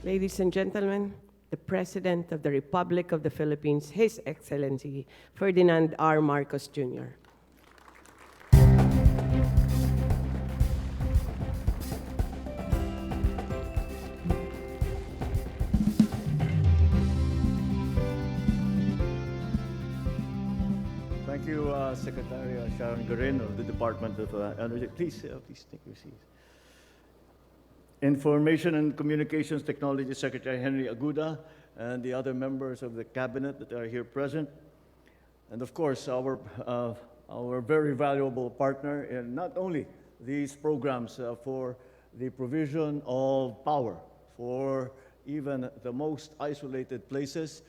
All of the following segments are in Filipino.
Ladies and gentlemen, the President of the Republic of the Philippines, His Excellency Ferdinand R. Marcos Jr. Thank you, Secretary Sharon Guerin of the Department of Energy. Please take your seats. Information and Communications Technology Secretary Henry Aguda and the other members of the Cabinet that are here present. And of course, our very valuable partner in not only these programs for the provision of power for even the most isolated places,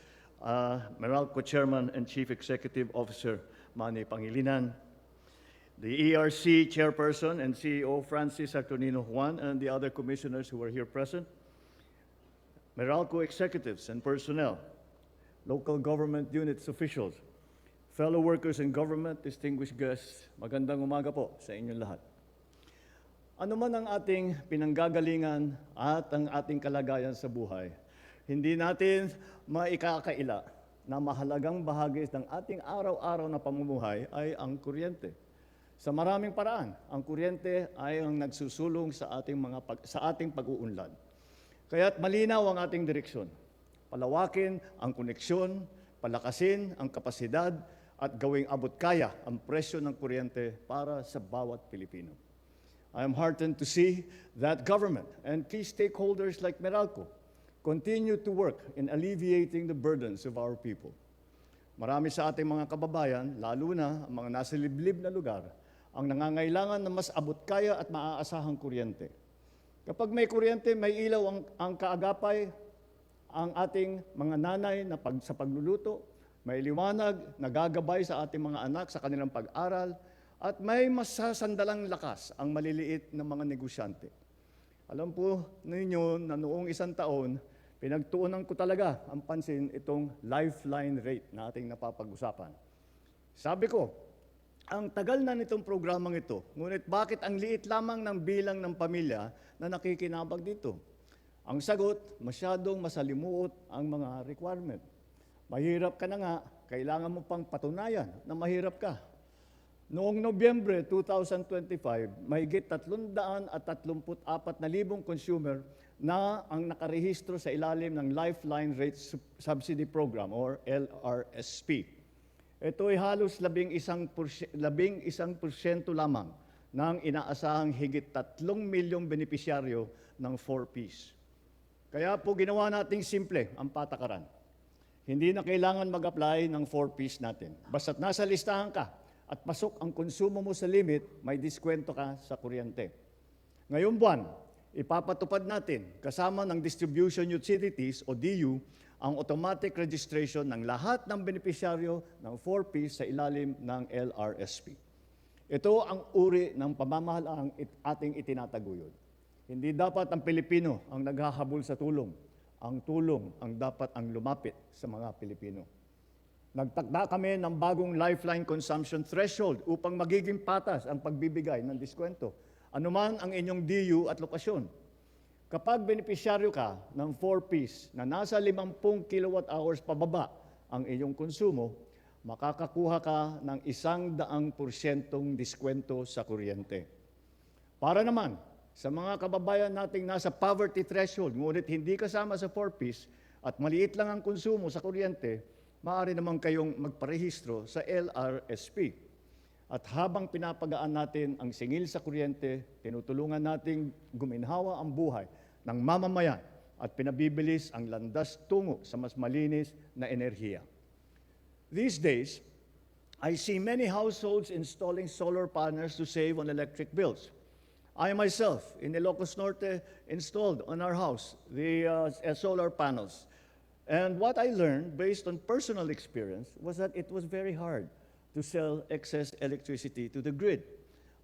Meralco Chairman and Chief Executive Officer Manny Pangilinan, the ERC Chairperson and CEO Francis Saturnino Juan, and the other commissioners who are here present, Meralco executives and personnel, local government units officials, fellow workers in government, distinguished guests, magandang umaga po sa inyong lahat. Ano man ang ating pinanggagalingan at ang ating kalagayan sa buhay, hindi natin maikakaila na mahalagang bahagi ng ating araw-araw na pamumuhay ay ang kuryente. Sa maraming paraan, ang kuryente ay ang nagsusulong sa ating pag-uunlad. Kaya't malinaw ang ating direksyon. Palawakin ang koneksyon, palakasin ang kapasidad, at gawing abot kaya ang presyo ng kuryente para sa bawat Pilipino. I am heartened to see that government and key stakeholders like Meralco continue to work in alleviating the burdens of our people. Marami sa ating mga kababayan, lalo na ang mga nasa liblib na lugar, ang nangangailangan ng mas abot kaya at maaasahang kuryente. Kapag may kuryente, may ilaw ang kaagapay, ang ating mga nanay na sa pagluluto, may liwanag na gagabay sa ating mga anak sa kanilang pag-aral, at may masasandalang lakas ang maliliit na mga negosyante. Alam po ninyo na noong isang taon, pinagtuunan ko talaga ang pansin itong lifeline rate na ating napapag-usapan. Sabi ko, ang tagal na nitong programang ito, ngunit bakit ang liit lamang ng bilang ng pamilya na nakikinabang dito? Ang sagot, masyadong masalimuot ang mga requirement. Mahirap ka na nga, kailangan mo pang patunayan na mahirap ka. Noong Nobyembre 2025, mahigit 334,000 consumer na ang nakarehistro sa ilalim ng Lifeline Rate Subsidy Program or LRSP. Ito ay halos 11% lamang ng inaasahang higit 3 milyong benepisyaryo ng 4Ps. Kaya po ginawa nating simple ang patakaran. Hindi na kailangan mag-apply ng 4Ps natin. Basta't nasa listahan ka at pasok ang konsumo mo sa limit, may diskwento ka sa kuryente. Ngayong buwan, ipapatupad natin kasama ng distribution utilities o DU ang automatic registration ng lahat ng benepisyaryo ng 4Ps sa ilalim ng LRSP. Ito ang uri ng pamamahalaang ating itinataguyod. Hindi dapat ang Pilipino ang naghahabol sa tulong. Ang tulong ang dapat ang lumapit sa mga Pilipino. Nagtakda kami ng bagong lifeline consumption threshold upang magiging patas ang pagbibigay ng diskwento, anuman ang inyong DU at lokasyon. Kapag benepisyaryo ka ng 4Ps na nasa 50 kilowatt-hours pababa ang iyong konsumo, makakakuha ka ng 100% diskwento sa kuryente. Para naman sa mga kababayan nating nasa poverty threshold, ngunit hindi kasama sa 4Ps at maliit lang ang konsumo sa kuryente, maaari naman kayong magparehistro sa LRSP. At habang pinapagaan natin ang singil sa kuryente, tinutulungan nating guminhawa ang buhay ng mamamayan at pinabibilis ang landas tungo sa mas malinis na enerhiya. These days, I see many households installing solar panels to save on electric bills. I myself, in Ilocos Norte, installed on our house the solar panels. And what I learned, based on personal experience, was that it was very hard to sell excess electricity to the grid,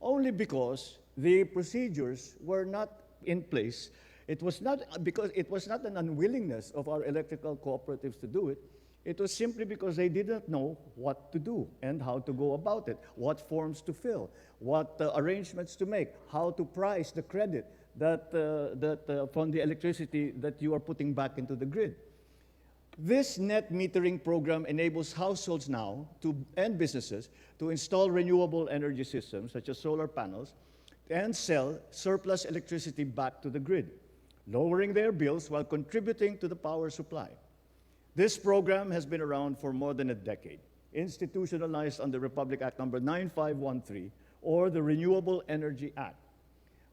only because the procedures were not in place. It was not because it was not an unwillingness of our electrical cooperatives to do it. It was simply because they didn't know what to do and how to go about it, what forms to fill, what arrangements to make, how to price the credit from the electricity that you are putting back into the grid. This net metering program enables households now and businesses to install renewable energy systems such as solar panels and sell surplus electricity back to the grid, lowering their bills while contributing to the power supply. This program has been around for more than a decade, institutionalized under Republic Act number 9513 or the Renewable Energy Act.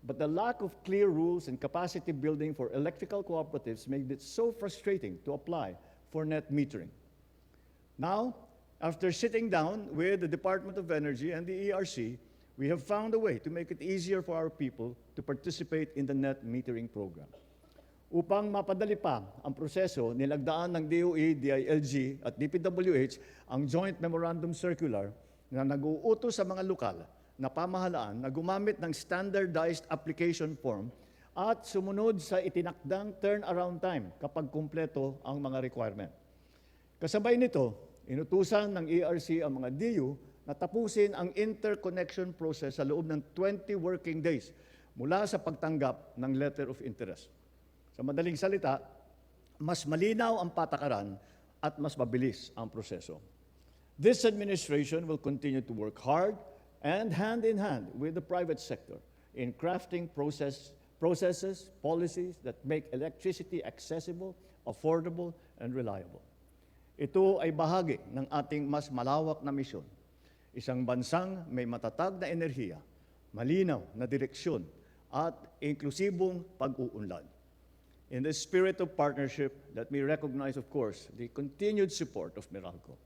But the lack of clear rules and capacity building for electrical cooperatives made it so frustrating to apply for net metering. Now, after sitting down with the Department of Energy and the ERC, we have found a way to make it easier for our people to participate in the net metering program. Upang mapadali pa ang proseso, nilagdaan ng DOE, DILG at DPWH ang Joint Memorandum Circular na nag-uutos sa mga lokal na pamahalaan na gumamit ng standardized application form at sumunod sa itinakdang turnaround time kapag kumpleto ang mga requirement. Kasabay nito, inutusan ng ERC ang mga DU na tapusin ang interconnection process sa loob ng 20 working days mula sa pagtanggap ng letter of interest. Sa madaling salita, mas malinaw ang patakaran at mas mabilis ang proseso. This administration will continue to work hard and hand in hand with the private sector in crafting processes, policies that make electricity accessible, affordable, and reliable. Ito ay bahagi ng ating mas malawak na misyon. Isang bansang may matatag na enerhiya, malinaw na direksyon, at inklusibong pag-uunlad. In the spirit of partnership, let me recognize, of course, the continued support of Meralco,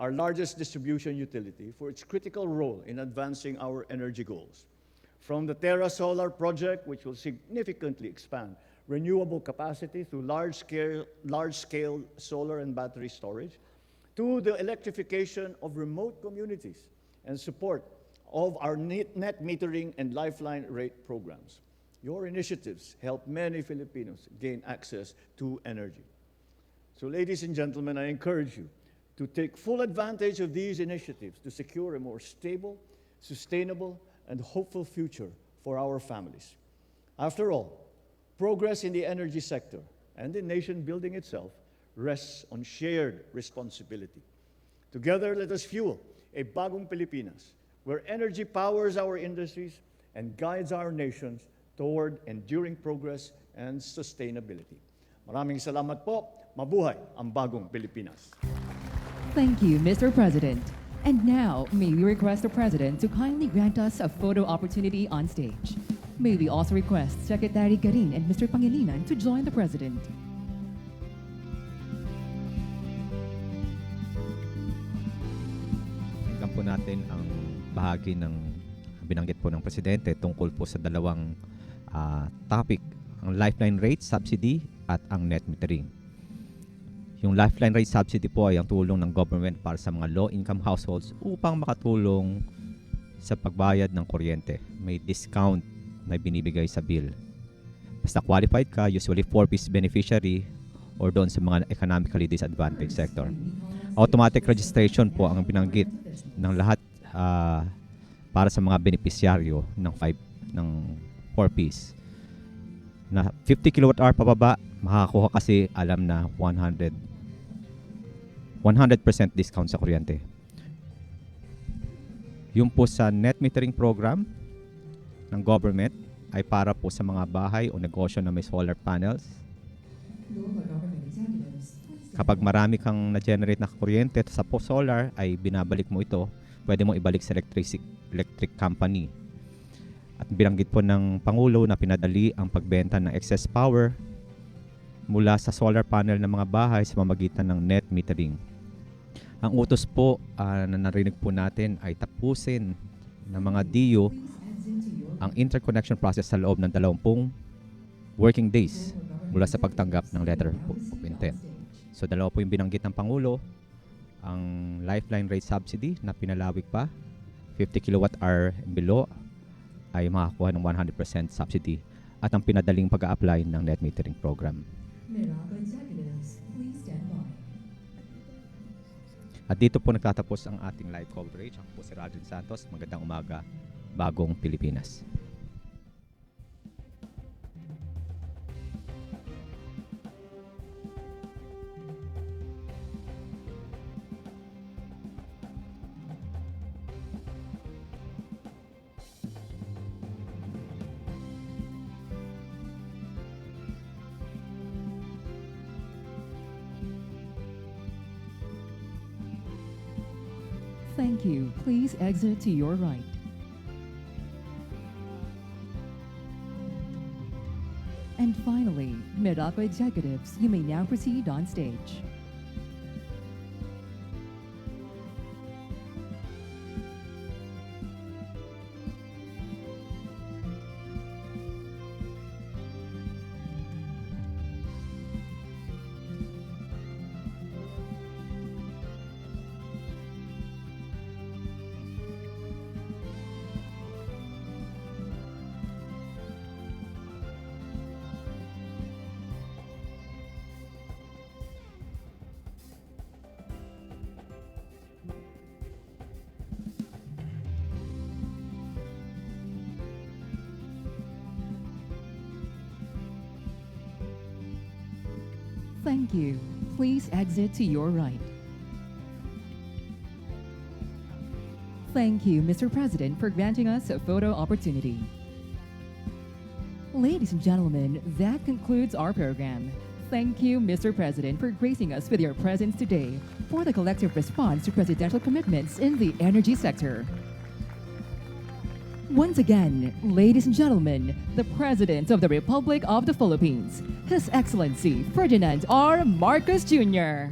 our largest distribution utility, for its critical role in advancing our energy goals. From the Terra Solar project, which will significantly expand renewable capacity through large-scale solar and battery storage, to the electrification of remote communities and support of our net metering and lifeline rate programs. Your initiatives help many Filipinos gain access to energy. So, ladies and gentlemen, I encourage you to take full advantage of these initiatives to secure a more stable, sustainable, and hopeful future for our families. After all, progress in the energy sector and in nation building itself rests on shared responsibility. Together, let us fuel a bagong Pilipinas where energy powers our industries and guides our nations toward enduring progress and sustainability. Maraming salamat po. Mabuhay ang bagong Pilipinas. Thank you, Mr. President. And now, may we request the President to kindly grant us a photo opportunity on stage. May we also request Secretary Garin and Mr. Pangilinan to join the President. Tingnan po natin ang bahagi ng binanggit po ng Presidente tungkol po sa dalawang topic, ang lifeline rate subsidy at ang net metering. Yung lifeline rate subsidy po ay ang tulong ng government para sa mga low-income households upang makatulong sa pagbayad ng kuryente. May discount na binibigay sa bill. Basta qualified ka, usually 4-piece beneficiary or doon sa mga economically disadvantaged sector. Automatic registration po ang binanggit ng lahat para sa mga beneficiaryo ng 4-piece. Na 50 kWh pababa, makakakuha kasi alam na 100% discount sa kuryente. Yung po sa net metering program ng government ay para po sa mga bahay o negosyo na may solar panels. Kapag marami kang na-generate na kuryente sa solar, ay binabalik mo ito. Pwede mo ibalik sa electric company. At binanggit po ng Pangulo na pinadali ang pagbenta ng excess power mula sa solar panel ng mga bahay sa pamamagitan ng net metering. Ang utos po na narinig po natin ay tapusin ng mga DU ang interconnection process sa loob ng 20 working days mula sa pagtanggap ng letter of intent. So dalawa po yung binanggit ng Pangulo, ang lifeline rate subsidy na pinalawig pa, 50 kWh and below ay makakuha ng 100% subsidy at ang pinadaling pag-a-apply ng net metering program. At dito po nagtatapos ang ating live coverage. Ako po si Radin Santos. Magandang umaga, bagong Pilipinas. Thank you. Please exit to your right. And finally, Meralco executives, you may now proceed on stage. Thank you. Please exit to your right. Thank you, Mr. President, for granting us a photo opportunity. Ladies and gentlemen, that concludes our program. Thank you, Mr. President, for gracing us with your presence today for the collective response to presidential commitments in the energy sector. Once again, ladies and gentlemen, the President of the Republic of the Philippines, His Excellency Ferdinand R. Marcos Jr.